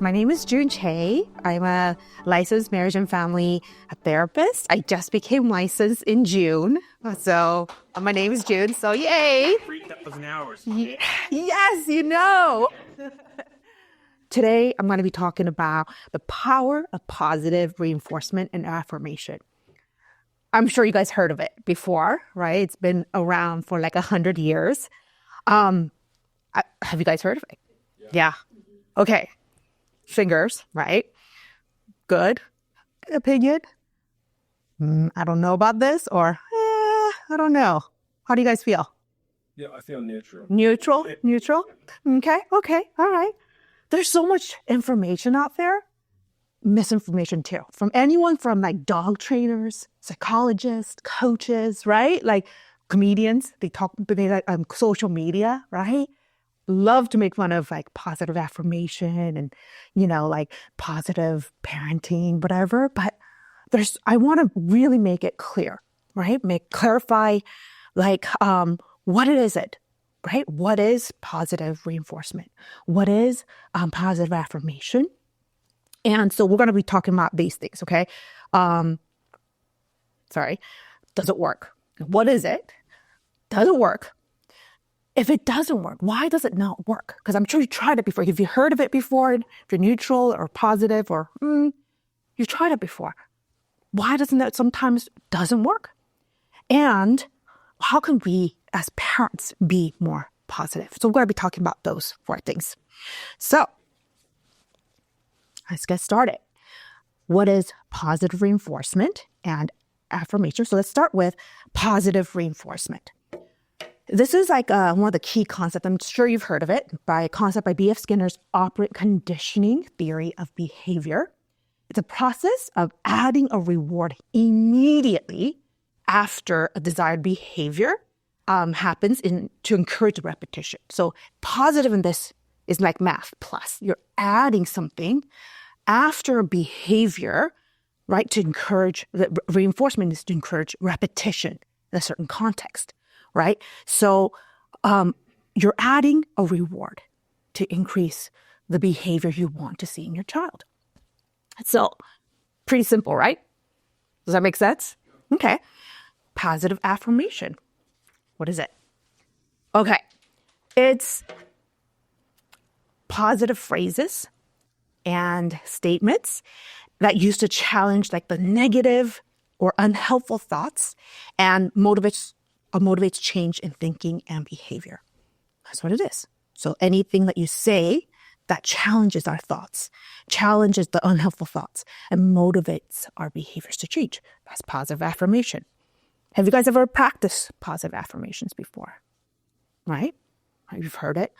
My name is Chay. I'm a licensed marriage and family therapist. I just became licensed in June. So my name is June. So yay. 3,000 hours. Yes, you know. Today, I'm going to be talking about the power of positive reinforcement and affirmation. I'm sure you guys heard of it before, right? It's been around for like 100 years. Have you guys heard of it? Yeah. Okay. Fingers, right? Good opinion. I don't know about this, or I don't know. How do you guys feel? Yeah, I feel neutral. Neutral? Okay, all right. There's so much information out there. Misinformation too. From anyone from like dog trainers, psychologists, coaches, right? Like comedians, they social media, right? Love to make fun of like positive affirmation and, like positive parenting, whatever. But I want to really make it clear, right? Clarify like, what is it, right? What is positive reinforcement? What is positive affirmation? And so we're going to be talking about these things, okay? Does it work? What is it? Does it work? If it doesn't work, why does it not work? Because I'm sure you tried it before. If you heard of it before, if you're neutral or positive or you tried it before. Why doesn't that sometimes doesn't work? And how can we as parents be more positive? So we're going to be talking about those 4 things. So let's get started. What is positive reinforcement and affirmation? So let's start with positive reinforcement. This is like one of the key concepts. I'm sure you've heard of it by B.F. Skinner's operant conditioning theory of behavior. It's a process of adding a reward immediately after a desired behavior happens to encourage repetition. So positive in this is like math plus. You're adding something after a behavior, right? To encourage, the reinforcement is to encourage repetition in a certain context. Right? So you're adding a reward to increase the behavior you want to see in your child. So pretty simple, right? Does that make sense? Okay. Positive affirmation. What is it? Okay. It's positive phrases and statements that used to challenge like the negative or unhelpful thoughts and motivates change in thinking and behavior. That's what it is. So anything that you say that challenges our thoughts, challenges the unhelpful thoughts, and motivates our behaviors to change. That's positive affirmation. Have you guys ever practiced positive affirmations before? Right? You've heard it.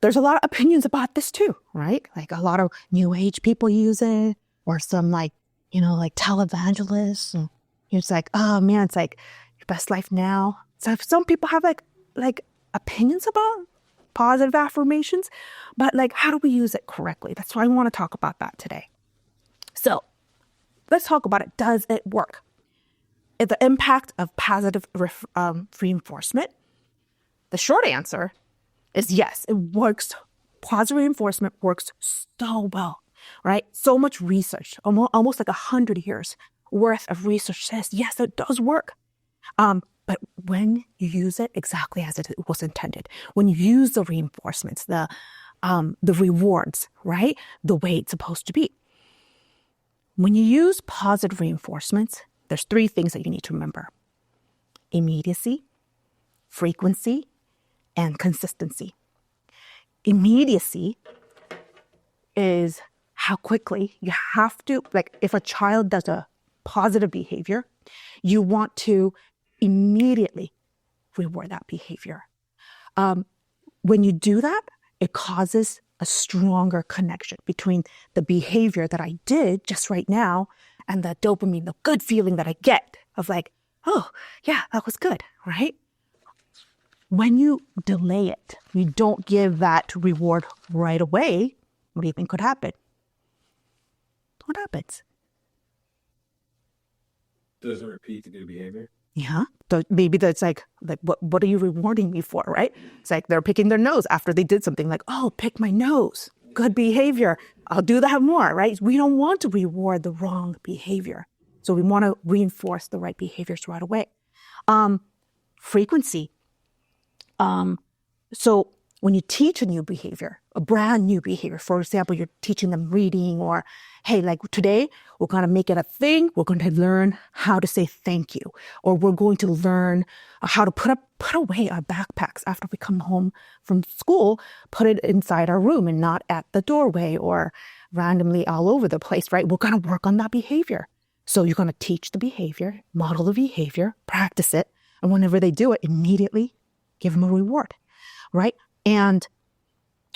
There's a lot of opinions about this too, right? Like a lot of new age people use it, or some like televangelists. It's like, oh man, it's like your best life now. So some people have like opinions about positive affirmations, but like, how do we use it correctly? That's why I want to talk about that today. So let's talk about it. Does it work? The impact of positive reinforcement. The short answer is yes, it works. Positive reinforcement works so well, right? So much research, almost like 100 years worth of research says, yes, it does work. But when you use it exactly as it was intended, when you use the reinforcements, the rewards, right, the way it's supposed to be. When you use positive reinforcements, there's 3 things that you need to remember: immediacy, frequency, and consistency. Immediacy is how quickly you have to, like if a child does a positive behavior, you want to immediately reward that behavior. When you do that, it causes a stronger connection between the behavior that I did just right now and the dopamine, the good feeling that I get of like, oh, yeah, that was good, right? When you delay it, you don't give that reward right away, what do you think could happen? What happens? Doesn't repeat the good behavior. Yeah. Maybe that's like what are you rewarding me for, right? It's like they're picking their nose after they did something like, oh, pick my nose. good behavior. I'll do that more, right? We don't want to reward the wrong behavior. So we want to reinforce the right behaviors right away. Frequency. So when you teach a new behavior, a brand new behavior, for example, you're teaching them reading, or, hey, like today, we're going to make it a thing. We're going to learn how to say thank you, or we're going to learn how to put away our backpacks after we come home from school, put it inside our room and not at the doorway or randomly all over the place, right? We're going to work on that behavior. So you're going to teach the behavior, model the behavior, practice it. And whenever they do it, immediately give them a reward, right? And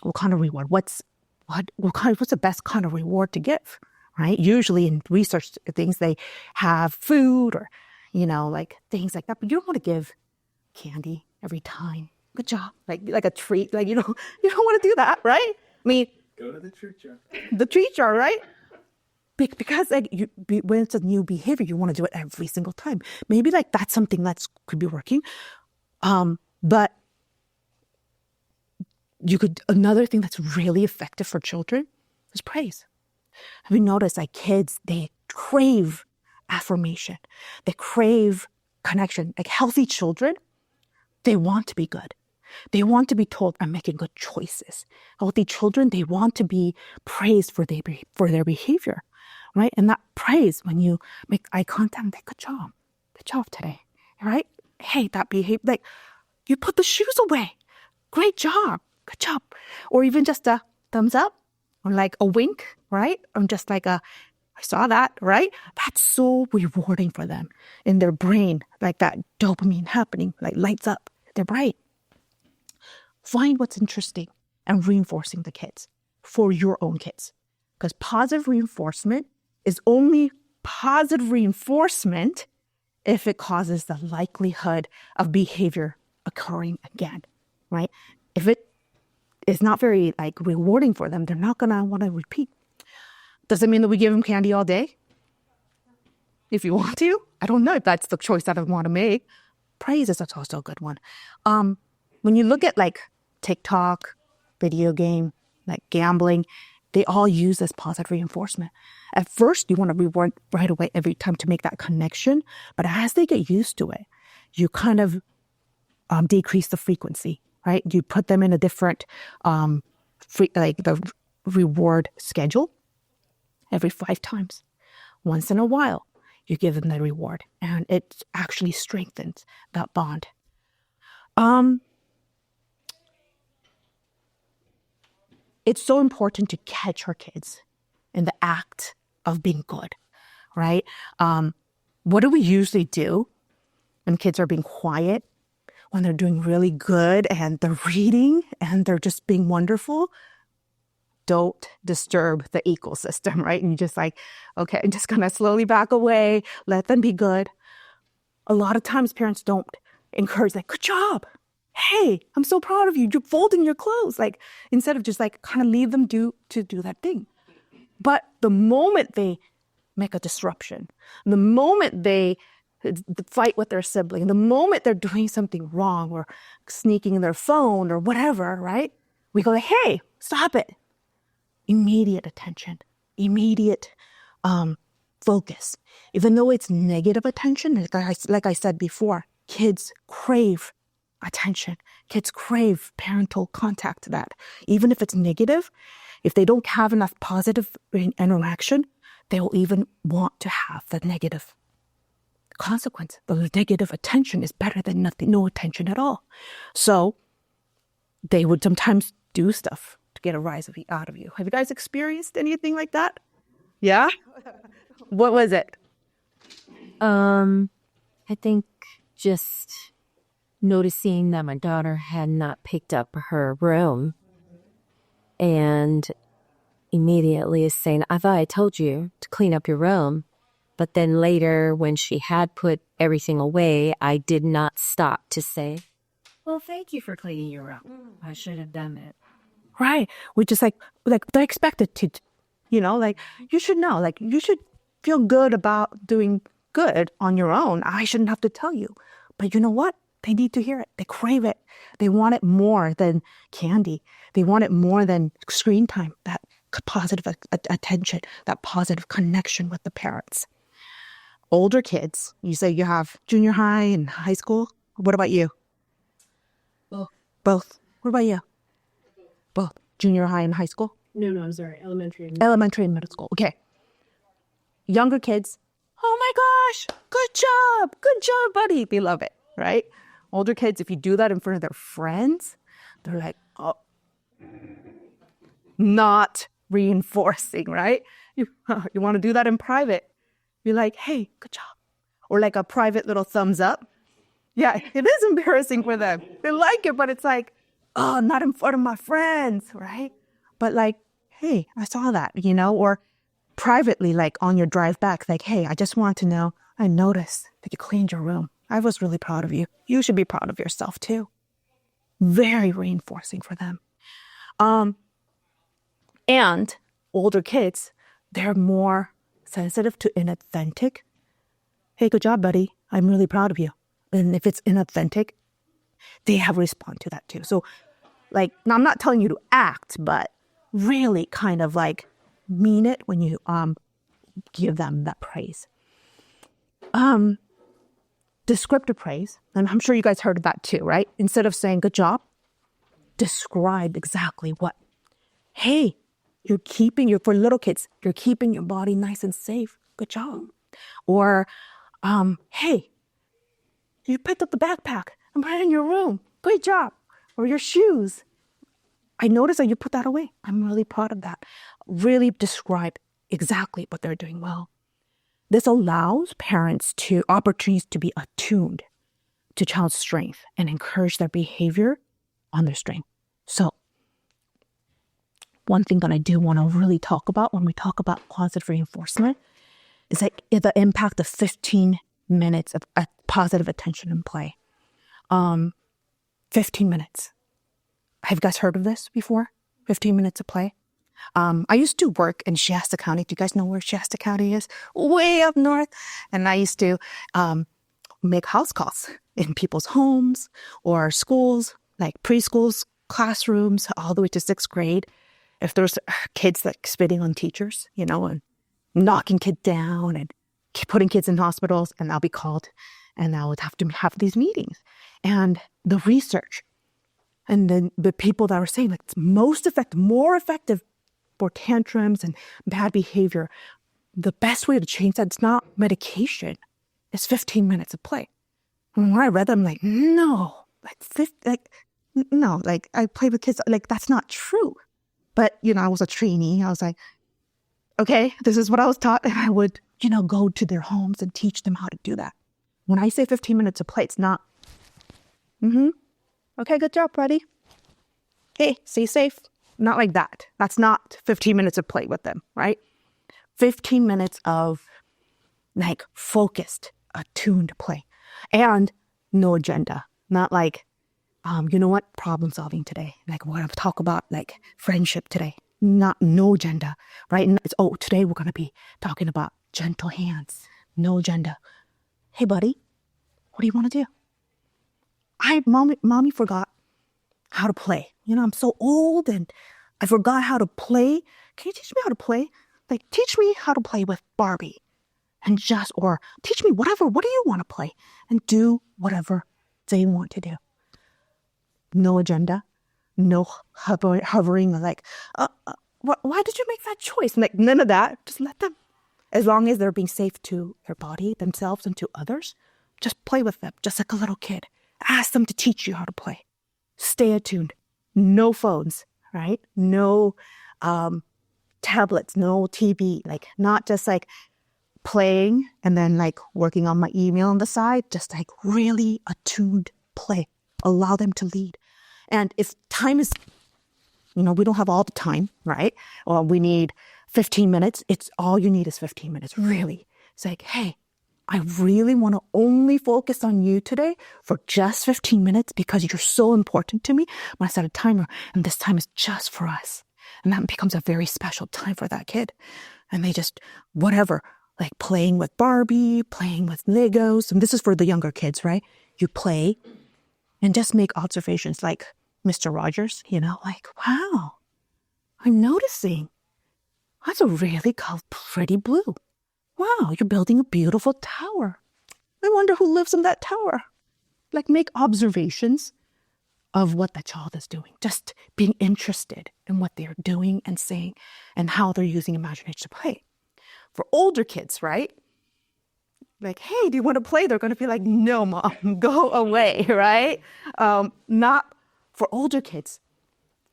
what kind of reward? What's the best kind of reward to give, right? Usually in research things, they have food or, like things like that. But you don't want to give candy every time. Good job. Like a treat. Like, you don't want to do that, right? I mean, Go to the treat jar. The treat jar, right? Because when it's a new behavior, you want to do it every single time. Maybe like that's something that could be working. But another thing that's really effective for children is praise. Have you noticed like kids, they crave affirmation. They crave connection. Like healthy children, they want to be good. They want to be told, I'm making good choices. Healthy children, they want to be praised for their behavior, right? And that praise, when you make eye contact, like, good job today, right? Hey, that behavior, like you put the shoes away. Great job. Good job. Or even just a thumbs up or like a wink, right? Or just like I saw that, right? That's so rewarding for them in their brain, like that dopamine happening, like lights up their brain. Find what's interesting and reinforcing the kids for your own kids. Because positive reinforcement is only positive reinforcement if it causes the likelihood of behavior occurring again, right? If it is not very like rewarding for them, they're not going to want to repeat. Does it mean that we give them candy all day? If you want to. I don't know if that's the choice that I want to make. Praise is also a good one. When you look at like TikTok, video game, like gambling, they all use this positive reinforcement. At first, you want to reward right away every time to make that connection. But as they get used to it, you kind of decrease the frequency, right? You put them in a different, like the reward schedule every 5 times. Once in a while, you give them the reward, and it actually strengthens that bond. It's so important to catch our kids in the act of being good, right? What do we usually do when kids are being quiet, when they're doing really good and they're reading and they're just being wonderful? Don't disturb the ecosystem, right? And you just like, okay, I'm just gonna slowly back away, let them be good. A lot of times parents don't encourage, like, good job. Hey, I'm so proud of you. You're folding your clothes. Like, instead of just like kind of leave them do that thing. But the moment they make a disruption, the moment they fight with their sibling, the moment they're doing something wrong or sneaking their phone or whatever, right? We go, hey, stop it. Immediate attention, immediate focus. Even though it's negative attention, like I said before, kids crave attention. Kids crave parental contact to that. Even if it's negative, if they don't have enough positive interaction, they will even want to have the negative consequence. The negative attention is better than no attention at all. So they would sometimes do stuff to get a rise out of you. Have you guys experienced anything like that? Yeah? What was it? I think just noticing that my daughter had not picked up her room and immediately is saying, I thought I told you to clean up your room. But then later when she had put everything away, I did not stop to say, well, thank you for cleaning your room. I should have done it. Right. We just like they're expected to, like you should know, like you should feel good about doing good on your own. I shouldn't have to tell you. But you know what? They need to hear it. They crave it. They want it more than candy. They want it more than screen time, that positive attention, that positive connection with the parents. Older kids, you say you have junior high and high school. What about you? Both. What about you? Both. Junior high and high school? No, I'm sorry. Elementary. Elementary and middle school. Okay. Younger kids, oh my gosh, good job, buddy. They love it, right? Older kids, if you do that in front of their friends, they're like, oh, not reinforcing, right? You want to do that in private. You're like, hey, good job. Or like a private little thumbs up. Yeah, it is embarrassing for them. They like it, but it's like, oh, not in front of my friends, right? But like, hey, I saw that, or privately, like on your drive back, like, hey, I just want to know, I noticed that you cleaned your room. I was really proud of you. You should be proud of yourself too. Very reinforcing for them. And older kids, they're more sensitive to inauthentic. Hey, good job, buddy. I'm really proud of you. And if it's inauthentic, they have respond to that too. So like, now I'm not telling you to act, but really kind of like mean it when you give them that praise. Descriptive praise, and I'm sure you guys heard of that too, right? Instead of saying good job, describe exactly what. Hey, for little kids, you're keeping your body nice and safe. Good job. Or, hey, you picked up the backpack and put it in your room. Great job. Or your shoes. I noticed that you put that away. I'm really proud of that. Really describe exactly what they're doing well. This allows parents opportunities to be attuned to child's strength and encourage their behavior on their strength. So, one thing that I do want to really talk about when we talk about positive reinforcement is like the impact of 15 minutes of positive attention and play. 15 minutes. Have you guys heard of this before? 15 minutes of play? I used to work in Shasta County. Do you guys know where Shasta County is? Way up north. And I used to make house calls in people's homes or schools, like preschools, classrooms, all the way to 6th grade. If there's kids like spitting on teachers, and knocking kids down and putting kids in hospitals, and I'll be called and I would have to have these meetings. And the research and then the people that were saying like it's more effective for tantrums and bad behavior. The best way to change that, it's not medication. It's 15 minutes of play. And when I read them, I'm like, no, I play with kids. Like, that's not true. But, I was a trainee. I was like, okay, this is what I was taught. And I would, go to their homes and teach them how to do that. When I say 15 minutes of play, it's not, okay, good job, buddy. Hey, stay safe. Not like that. That's not 15 minutes of play with them, right? 15 minutes of like focused, attuned play. And no agenda. Not like, problem solving today. Like we're going to talk about like friendship today. No agenda, right? And it's, today we're going to be talking about gentle hands. No agenda. Hey, buddy, what do you want to do? Mommy forgot how to play. I'm so old and I forgot how to play. Can you teach me how to play? Like, teach me how to play with Barbie. Or teach me whatever. What do you want to play? And do whatever they want to do. No agenda. No hovering like, why did you make that choice? Like, none of that. Just let them. As long as they're being safe to their body, themselves, and to others, just play with them, just like a little kid. Ask them to teach you how to play. Stay attuned. No phones, right? No tablets, no TV. Like, not just like playing and then like working on my email on the side. Just like really attuned play. Allow them to lead. And if time is, we don't have all the time, right? Or we need 15 minutes. It's all you need is 15 minutes, really. It's like, hey, I really want to only focus on you today for just 15 minutes because you're so important to me. When I set a timer, and this time is just for us. And that becomes a very special time for that kid. And they just, whatever, like playing with Barbie, playing with Legos. And this is for the younger kids, right? You play and just make observations like Mr. Rogers, like, wow, I'm noticing that's a really pretty blue. Wow, you're building a beautiful tower. I wonder who lives in that tower. Like, make observations of what the child is doing. Just being interested in what they're doing and saying and how they're using imagination to play. For older kids, right? Like, hey, do you want to play? They're going to be like, no, Mom, go away, right? Not for older kids.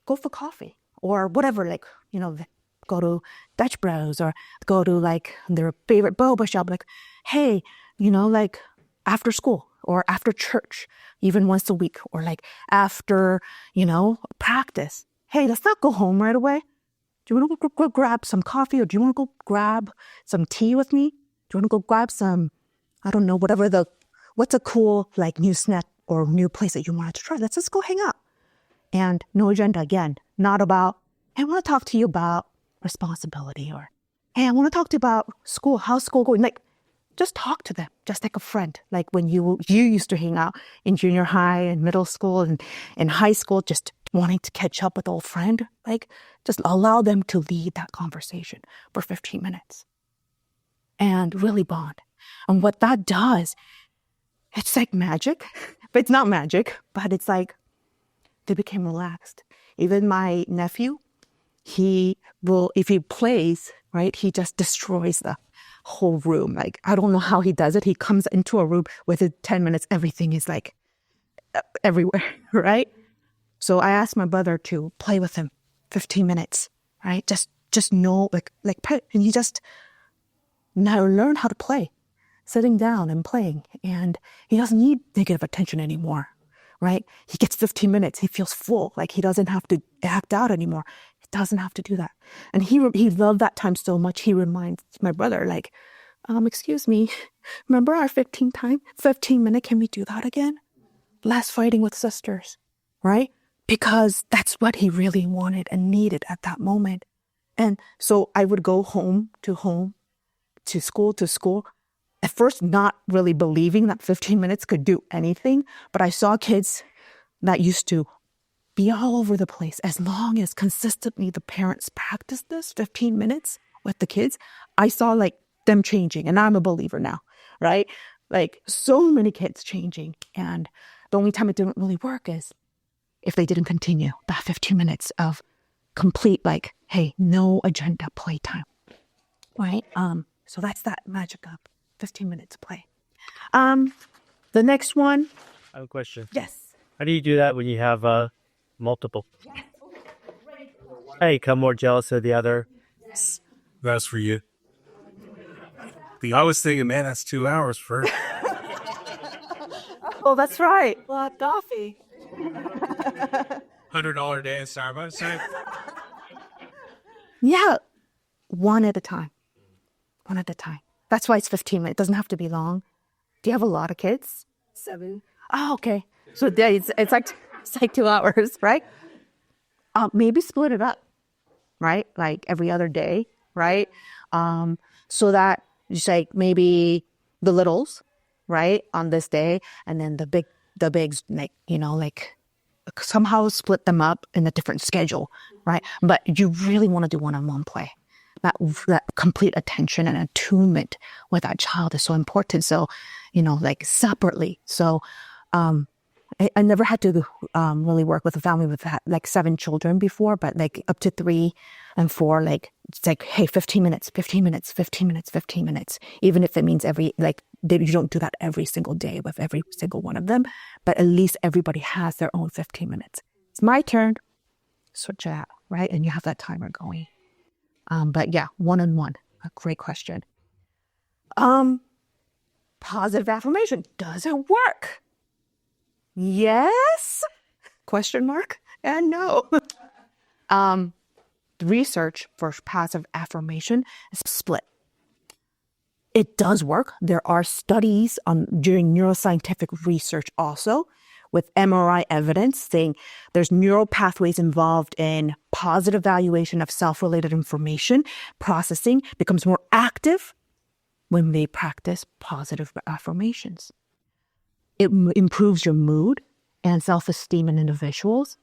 Go for coffee or whatever, like, go to Dutch Bros or go to like their favorite boba shop. Like, hey, like after school or after church, even once a week, or like after, practice. Hey, let's not go home right away. Do you want to go grab some coffee, or do you want to go grab some tea with me? Do you want to go grab some, I don't know, what's a cool like new snack or new place that you wanted to try? Let's just go hang out. And no agenda again, not about, hey, I want to talk to you about responsibility, or, hey, I want to talk to you about school. How's school going? Like, just talk to them, just like a friend. Like when you used to hang out in junior high and middle school and in high school, just wanting to catch up with an old friend. Like, just allow them to lead that conversation for 15 minutes and really bond. And what that does, it's like magic. But it's not magic, but it's like they became relaxed. Even my nephew, he will, if he plays, right, he just destroys the whole room. Like, I don't know how he does it. He comes into a room within 10 minutes, everything is like everywhere, right? So I asked my brother to play with him 15 minutes, right? Just know, like, and he just now learn how to play, sitting down and playing. And he doesn't need negative attention anymore, right? He gets 15 minutes. He feels full. Like, he doesn't have to act out anymore. He doesn't have to do that. And he loved that time so much. He reminds my brother, like, excuse me, remember our 15 minute? Can we do that again? Less fighting with sisters, right? Because that's what he really wanted and needed at that moment. And so I would go home, to school. At first, not really believing that 15 minutes could do anything. But I saw kids that used to be all over the place. As long as consistently the parents practiced this 15 minutes with the kids, I saw like them changing. And I'm a believer now, right? Like, so many kids changing. And the only time it didn't really work is if they didn't continue that 15 minutes of complete, like, hey, no agenda playtime, right? So that's that magic of 15 minutes play. The next one. I have a question. Yes. How do you do that when you have multiple? How you become more jealous of the other? That's for you. I was thinking, man, that's 2 hours for Oh, that's right. Black coffee. $100 day at Starbucks. Right? Yeah. One at a time. That's why it's 15 minutes. It doesn't have to be long. Do you have a lot of kids? 7. Oh, okay. So it's like 2 hours, right? Maybe split it up, right? Like every other day, right? So that just like maybe the littles, right, on this day, and then the bigs, like, like somehow split them up in a different schedule, right? But you really want to do one-on-one play. That complete attention and attunement with that child is so important. So, like separately. So, I never had to really work with a family with like 7 children before, but like up to 3 and 4, like it's like, hey, 15 minutes, even if it means you don't do that every single day with every single one of them, but at least everybody has their own 15 minutes. It's my turn. Switch it out, right? And you have that timer going. But yeah, one-on-one, a great question. Positive affirmation, does it work? Yes? Question mark? And no. Research for positive affirmation is split. It does work. There are studies during neuroscientific research also with MRI evidence saying there's neural pathways involved in positive evaluation of self-related information. Processing becomes more active when they practice positive affirmations. It improves your mood and self-esteem in individuals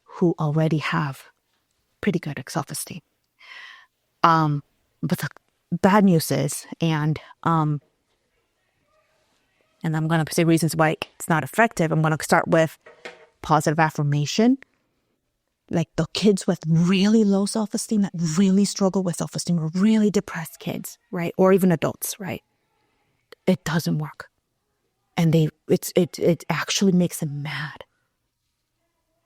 who already have pretty good self-esteem. But the bad news is, and I'm going to say reasons why it's not effective. I'm going to start with positive affirmation. Like the kids with really low self-esteem that really struggle with self-esteem, or really depressed kids, right? Or even adults, right? It doesn't work. And it actually makes them mad.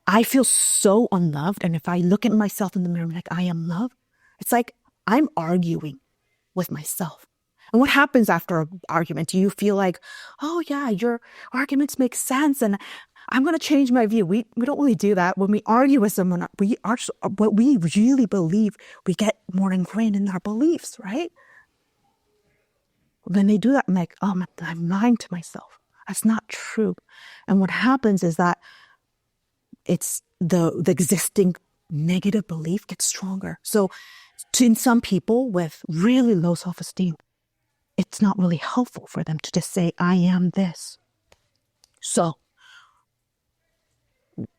I feel so unloved. And if I look at myself in the mirror, like I am loved, it's like I'm arguing with myself. And what happens after an argument? Do you feel like, oh yeah, your arguments make sense and I'm going to change my view? We don't really do that. When we argue with someone, what we really believe, we get more ingrained in our beliefs, right? When they do that, I'm like, oh, I'm lying to myself. That's not true. And what happens is that it's the existing negative belief gets stronger. So in some people with really low self-esteem, it's not really helpful for them to just say, I am this. So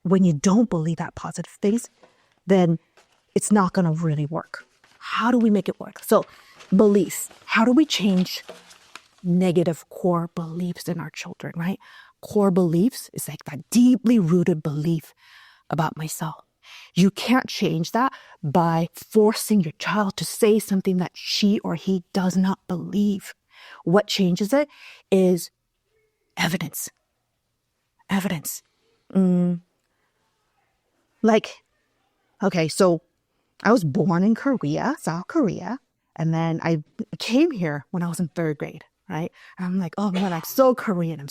when you don't believe that positive things, then it's not going to really work. How do we make it work? So beliefs. How do we change negative core beliefs in our children, right? Core beliefs is like that deeply rooted belief about myself. You can't change that by forcing your child to say something that she or he does not believe. What changes it is evidence. Evidence. Okay, so I was born in Korea, South Korea, and then I came here when I was in 3rd grade, right? And I'm like, oh man, I'm so Korean.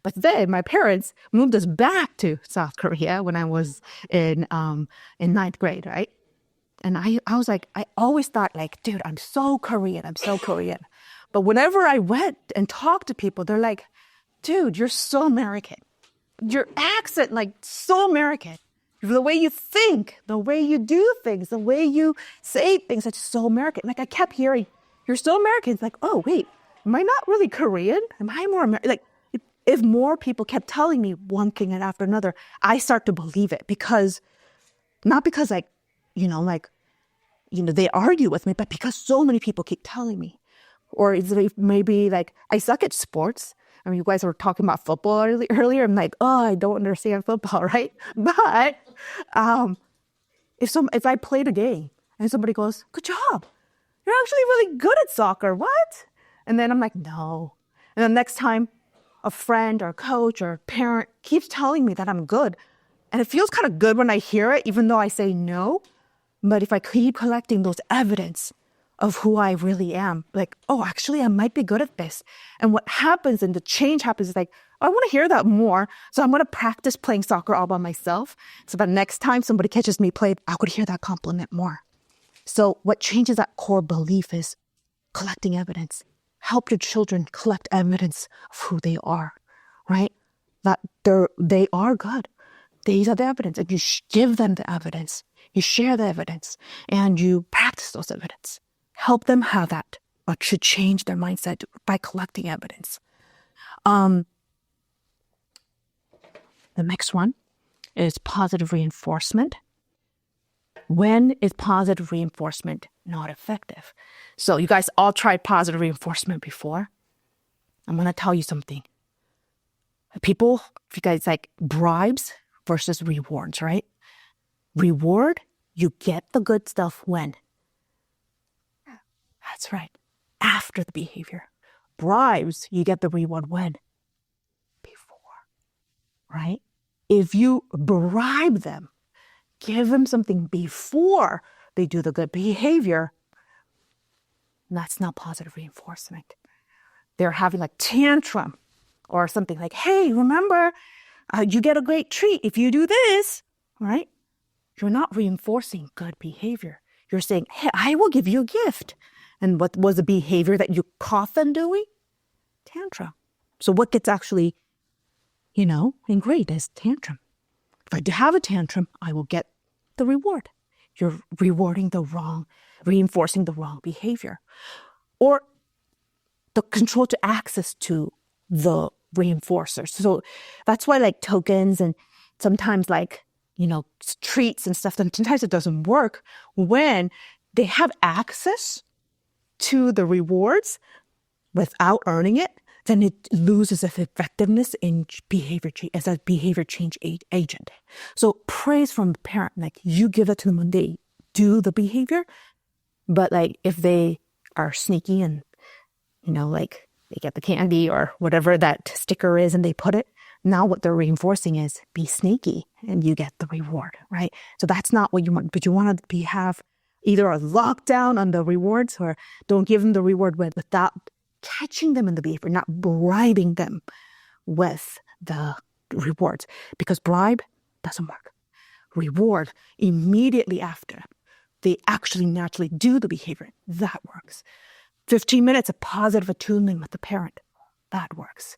But then my parents moved us back to South Korea when I was in 9th grade, right? And I was like, I always thought like, dude, I'm so Korean. But whenever I went and talked to people, they're like, dude, you're so American. Your accent, like so American. The way you think, the way you do things, the way you say things, it's so American. Like I kept hearing, you're so American. It's like, oh, wait, am I not really Korean? Am I more American? Like if more people kept telling me one thing and after another, I start to believe it not because they argue with me, but because so many people keep telling me. Or is it maybe like I suck at sports? I mean, you guys were talking about football earlier. I'm like, oh, I don't understand football, right? But if I played a game and somebody goes, good job, you're actually really good at soccer, what? And then I'm like, no. And then next time a friend or coach or parent keeps telling me that I'm good, and it feels kind of good when I hear it, even though I say no. But if I keep collecting those evidence of who I really am, like, oh, actually, I might be good at this. And what happens and the change happens is like, oh, I want to hear that more. So I'm going to practice playing soccer all by myself. So that next time somebody catches me play, I could hear that compliment more. So what changes that core belief is collecting evidence. Help your children collect evidence of who they are, right? That they are good. These are the evidence. And you give them the evidence. You share the evidence. And you practice those evidence. Help them have that, but should change their mindset by collecting evidence. The next one is positive reinforcement. When is positive reinforcement not effective? So you guys all tried positive reinforcement before. I'm going to tell you something. People, if you guys like bribes versus rewards, right? Reward, you get the good stuff when? That's right. After the behavior. Bribes, you get the reward when? Before. Right? If you bribe them, give them something before they do the good behavior, that's not positive reinforcement. They're having like tantrum or something like, hey, remember, you get a great treat if you do this, right? You're not reinforcing good behavior. You're saying, hey, I will give you a gift. And what was the behavior that you caught them doing? Tantrum. So what gets actually, ingrained is tantrum. If I do have a tantrum, I will get the reward. You're reinforcing the wrong behavior. Or the control to access to the reinforcers. So that's why like tokens and sometimes like, treats and stuff, then sometimes it doesn't work when they have access to the rewards without earning it, then it loses its effectiveness in behavior change as a behavior change agent. So praise from the parent, like you give it to them when they do the behavior, but like if they are sneaky and, like they get the candy or whatever that sticker is and they put it, now what they're reinforcing is be sneaky and you get the reward, right? So that's not what you want, but you want to have either a lockdown on the rewards or don't give them the reward without catching them in the behavior, not bribing them with the rewards, because bribe doesn't work. Reward immediately after they actually naturally do the behavior, that works. 15 minutes of positive attunement with the parent, that works,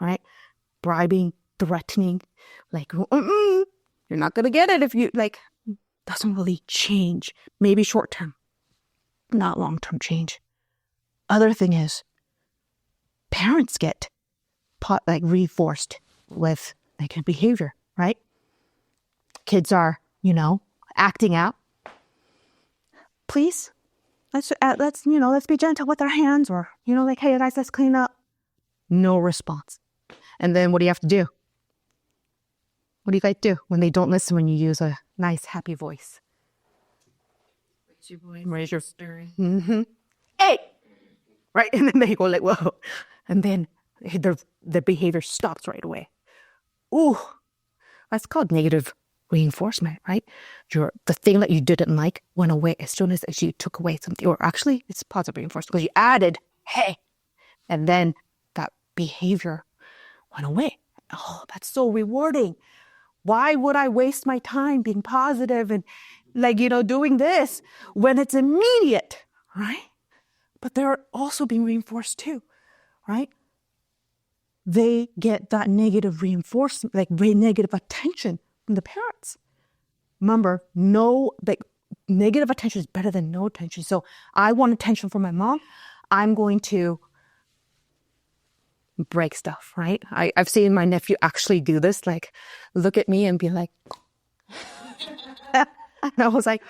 right? Bribing, threatening, like, you're not going to get it if you, like, doesn't really change. Maybe short term, not long term change. Other thing is, parents get reinforced with negative behavior, right? Kids are, acting out. Please, let's be gentle with our hands, or, like, hey guys, let's clean up. No response. And then what do you have to do? What do you guys do when they don't listen when you use a nice, happy voice? Raise your voice. Raise your mm-hmm. Hey! Right? And then they go like, whoa. And then the behavior stops right away. Ooh, that's called negative reinforcement, right? The thing that you didn't like went away as soon as you took away something. Or actually, it's positive reinforcement because you added, hey. And then that behavior went away. Oh, that's so rewarding. Why would I waste my time being positive and doing this when it's immediate, right? But they're also being reinforced too, right? They get that negative reinforcement, like negative attention from the parents. Remember, negative attention is better than no attention. So I want attention from my mom. I'm going to break stuff, right? I've seen my nephew actually do this, like look at me and be like, and I was like,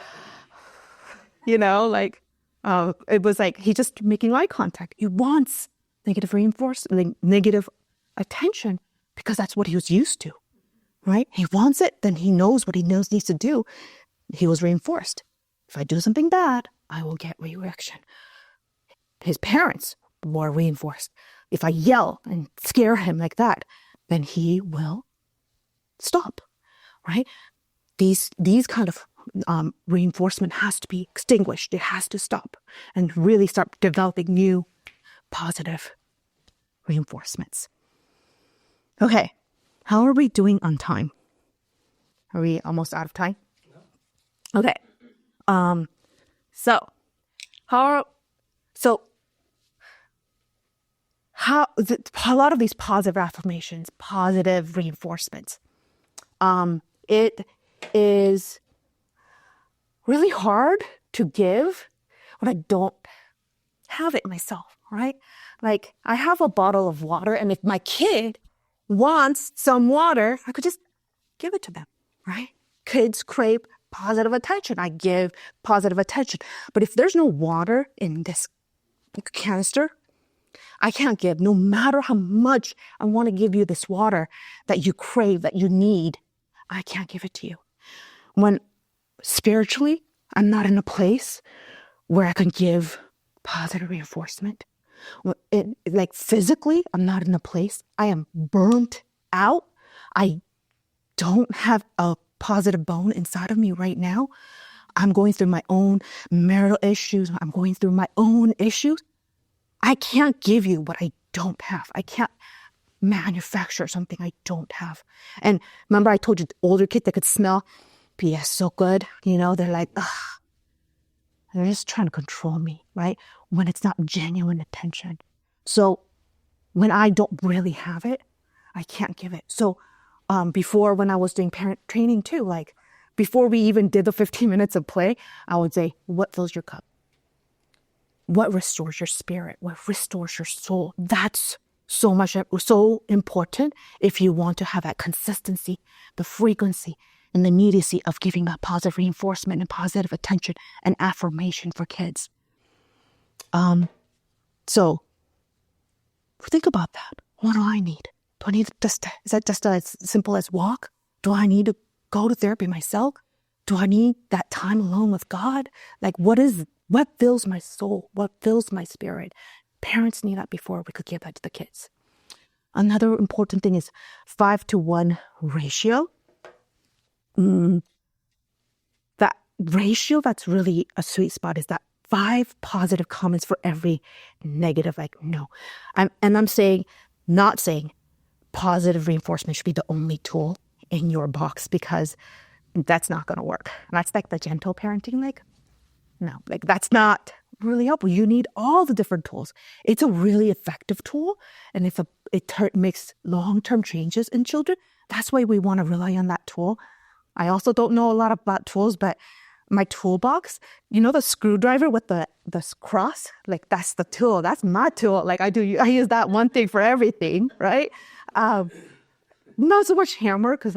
it was like he just making eye contact. He wants negative reinforcement, negative attention, because that's what he was used to, right? He wants it, then he knows what he needs to do. He was reinforced. If I do something bad, I will get reaction. His parents were reinforced. If I yell and scare him like that, then he will stop, right? These kind of reinforcement has to be extinguished. It has to stop and really start developing new positive reinforcements. Okay, how are we doing on time? Are we almost out of time? Okay. A lot of these positive affirmations, positive reinforcements, it is really hard to give when I don't have it myself, right? Like I have a bottle of water, and if my kid wants some water, I could just give it to them, right? Kids crave positive attention. I give positive attention. But if there's no water in this canister, I can't give. No matter how much I want to give you this water that you crave, that you need, I can't give it to you. When spiritually, I'm not in a place where I can give positive reinforcement. Like physically, I'm not in a place. I am burnt out. I don't have a positive bone inside of me right now. I'm going through my own marital issues. I'm going through my own issues. I can't give you what I don't have. I can't manufacture something I don't have. And remember I told you the older kids that could smell BS so good, they're like, ugh, they're just trying to control me, right? When it's not genuine attention. So when I don't really have it, I can't give it. So before, when I was doing parent training too, like before we even did the 15 minutes of play, I would say, what fills your cup? What restores your spirit? What restores your soul? That's so important if you want to have that consistency, the frequency, and the immediacy of giving that positive reinforcement and positive attention and affirmation for kids. So think about that. What do I need? Do I need is that just as simple as walk? Do I need to go to therapy myself? Do I need that time alone with God? Like what fills my soul? What fills my spirit? Parents need that before we could give that to the kids. Another important thing is 5-to-1 ratio. That ratio, that's really a sweet spot, is that 5 positive comments for every negative, like no. I'm not saying positive reinforcement should be the only tool in your box, because that's not going to work. That's like the gentle parenting, like, no, like that's not really helpful. You need all the different tools. It's a really effective tool. And if it makes long-term changes in children, that's why we want to rely on that tool. I also don't know a lot about tools, but my toolbox, the screwdriver with the cross, like that's the tool. That's my tool. Like I use that one thing for everything, right? Not so much hammer because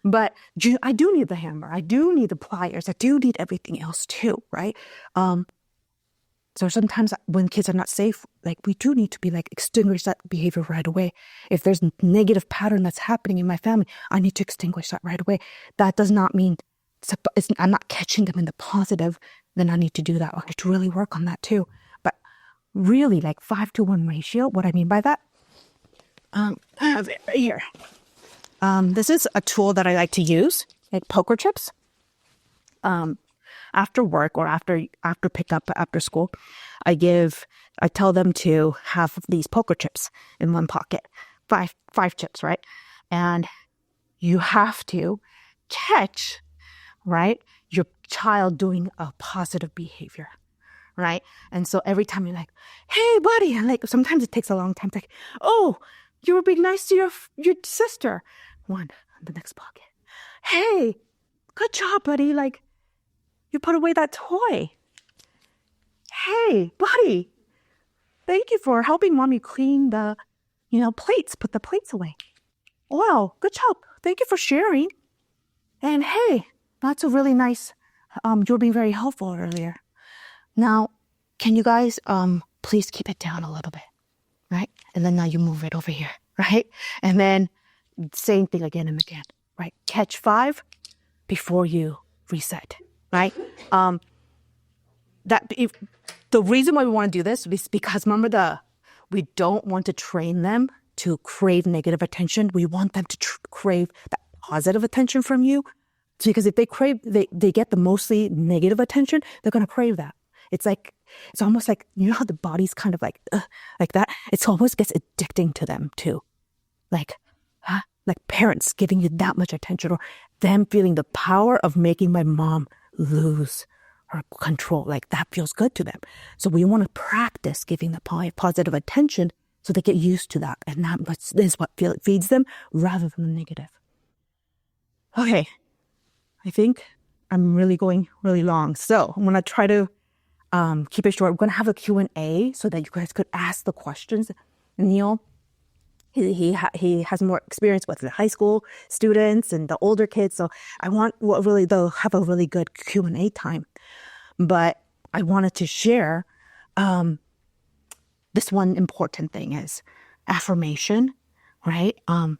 but I do need the hammer. I do need the pliers. I do need everything else too, right? So sometimes when kids are not safe, like we do need to be like extinguish that behavior right away. If there's a negative pattern that's happening in my family, I need to extinguish that right away. That does not mean I'm not catching them in the positive. Then I need to do that. I need to really work on that too. But really, like 5-to-1 ratio. What I mean by that, I have it right here. This is a tool that I like to use, like poker chips. After work or after pickup after school, I tell them to have these poker chips in one pocket, five chips, right? And you have to catch, right, your child doing a positive behavior, right? And so every time you're like, hey, buddy, and like sometimes it takes a long time. It's like, oh, you were being nice to your sister. One, the next pocket. Hey, good job, buddy. Like, you put away that toy. Hey, buddy, thank you for helping mommy clean the, plates, put the plates away. Wow, good job. Thank you for sharing. And hey, that's a really nice, you were being very helpful earlier. Now, can you guys please keep it down a little bit, right? And then now you move it over here, right? And then same thing again and again, right? Catch 5 before you reset, right? The reason why we want to do this is because remember we don't want to train them to crave negative attention. We want them to crave that positive attention from you. Because if they get the mostly negative attention, they're going to crave that. It's almost like, how the body's kind of like that. It almost gets addicting to them too. Like parents giving you that much attention, or them feeling the power of making my mom lose her control. Like that feels good to them. So we want to practice giving the positive attention so they get used to that. And that is what feeds them rather than the negative. Okay. I think I'm really going really long. So I'm going to try to keep it short. We're going to have a Q&A so that you guys could ask the questions. Neil, he has more experience with the high school students and the older kids. So I want they'll have a really good Q&A time. But I wanted to share this one important thing is affirmation, right? I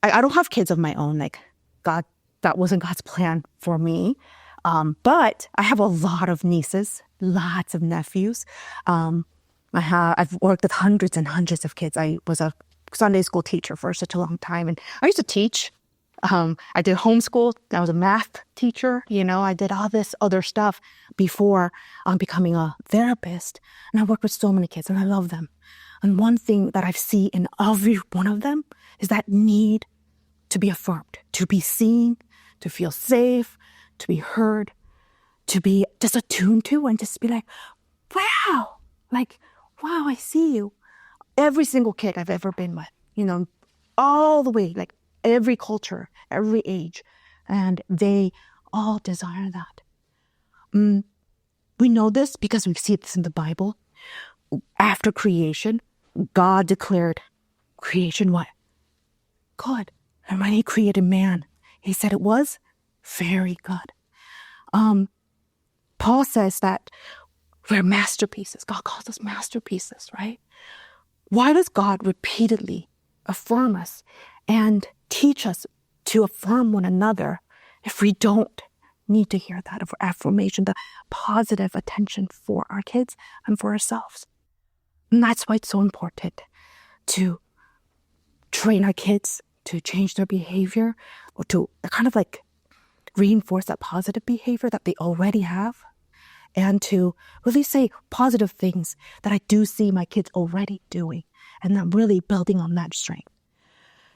don't have kids of my own. Like God, that wasn't God's plan for me. But I have a lot of nieces, lots of nephews. I've worked with hundreds and hundreds of kids. I was a Sunday school teacher for such a long time. And I used to teach. I did homeschool. I was a math teacher. I did all this other stuff before becoming a therapist. And I worked with so many kids and I love them. And one thing that I see in every one of them is that need to be affirmed, to be seen, to feel safe, to be heard, to be just attuned to, and just be like, wow, I see you. Every single kid I've ever been with, all the way, like every culture, every age, and they all desire that. We know this because we see this in the Bible. After creation, God declared creation what? Good. And when he created man, he said it was very good. Paul says that we're masterpieces. God calls us masterpieces, right? Why does God repeatedly affirm us and teach us to affirm one another if we don't need to hear that affirmation, the positive attention for our kids and for ourselves? And that's why it's so important to train our kids to change their behavior, or to kind of like reinforce that positive behavior that they already have, and to really say positive things that I do see my kids already doing, and I'm really building on that strength.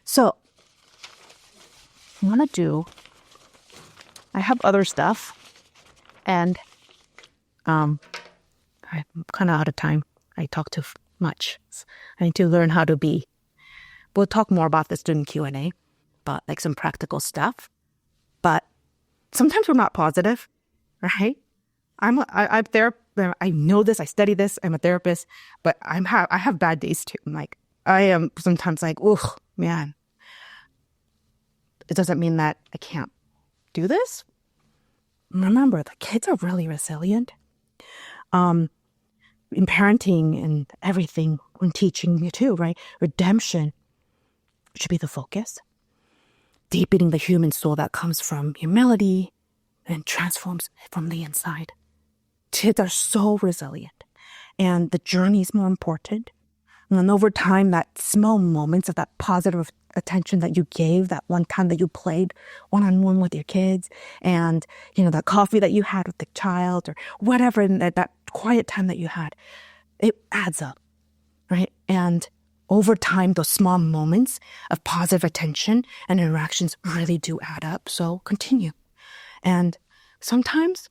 So I have other stuff, and I'm kind of out of time. I talk too much. I need to learn how to be. We'll talk more about this during Q&A, but like some practical stuff. But sometimes we're not positive, right? I'm there. I know this. I study this. I'm a therapist, but I have bad days too. I am sometimes like, oh man. It doesn't mean that I can't do this. Remember, the kids are really resilient. In parenting and everything, when teaching you too, right? Redemption should be the focus. Deepening the human soul that comes from humility and transforms from the inside. Kids are so resilient, and the journey is more important. And over time, that small moments of that positive attention that you gave, that one time that you played one-on-one with your kids, and that coffee that you had with the child, or whatever, and that quiet time that you had, it adds up, right? And over time, those small moments of positive attention and interactions really do add up. So continue. And sometimes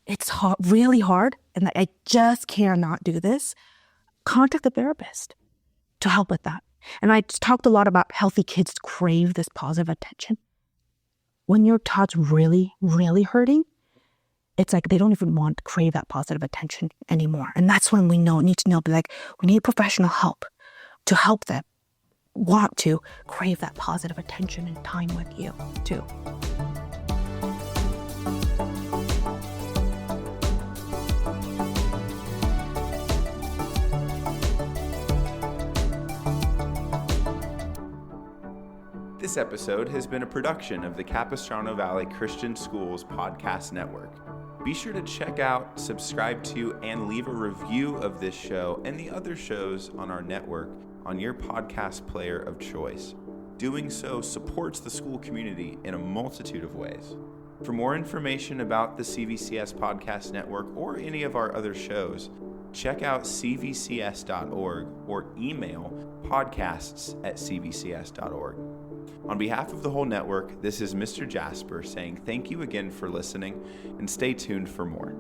it's really hard, and I just cannot do this. Contact a therapist to help with that. And I talked a lot about healthy kids crave this positive attention. When your child's really, really hurting, it's like they don't even want to crave that positive attention anymore. And that's when we need to know, we need professional help to help them want to crave that positive attention and time with you too. This episode has been a production of the Capistrano Valley Christian Schools Podcast Network. Be sure to check out, subscribe to, and leave a review of this show and the other shows on our network on your podcast player of choice. Doing so supports the school community in a multitude of ways. For more information about the CVCS Podcast Network or any of our other shows, check out cvcs.org or email podcasts@cvcs.org. On behalf of the whole network, this is Mr. Jasper saying thank you again for listening, and stay tuned for more.